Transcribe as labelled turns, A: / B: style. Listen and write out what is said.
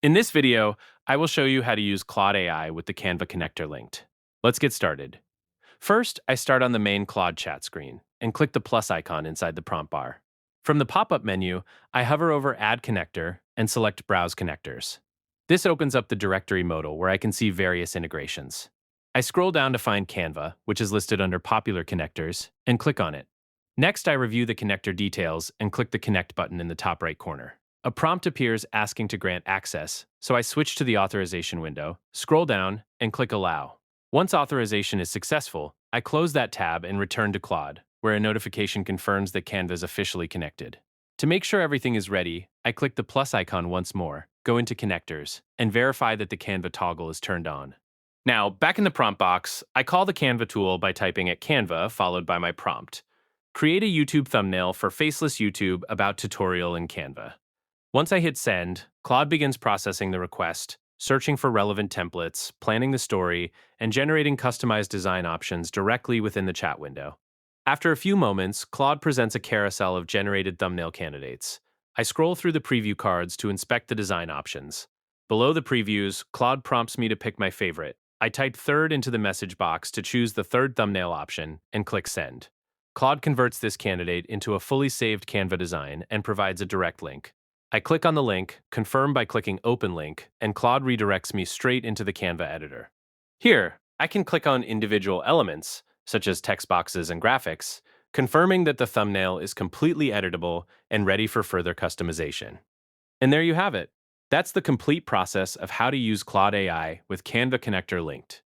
A: In this video, I will show you how to use Claude AI with the Canva connector linked. Let's get started. First, I start on the main Claude chat screen and click the plus icon inside the prompt bar. From the pop-up menu, I hover over Add Connector and select Browse Connectors. This opens up the directory modal where I can see various integrations. I scroll down to find Canva, which is listed under Popular Connectors, and click on it. Next, I review the connector details and click the Connect button in the top right corner. A prompt appears asking to grant access, so I switch to the authorization window, scroll down, and click Allow. Once authorization is successful, I close that tab and return to Claude, where a notification confirms that Canva is officially connected. To make sure everything is ready, I click the plus icon once more, go into Connectors, and verify that the Canva toggle is turned on. Now, back in the prompt box, I call the Canva tool by typing at Canva followed by my prompt. Create a YouTube thumbnail for Faceless YouTube about tutorial in Canva. Once I hit send, Claude begins processing the request, searching for relevant templates, planning the story, and generating customized design options directly within the chat window. After a few moments, Claude presents a carousel of generated thumbnail candidates. I scroll through the preview cards to inspect the design options. Below the previews, Claude prompts me to pick my favorite. I type third into the message box to choose the third thumbnail option and click send. Claude converts this candidate into a fully saved Canva design and provides a direct link. I click on the link, confirm by clicking Open Link, and Claude redirects me straight into the Canva editor. Here, I can click on individual elements, such as text boxes and graphics, confirming that the thumbnail is completely editable and ready for further customization. And there you have it. That's the complete process of how to use Claude AI with Canva connector linked.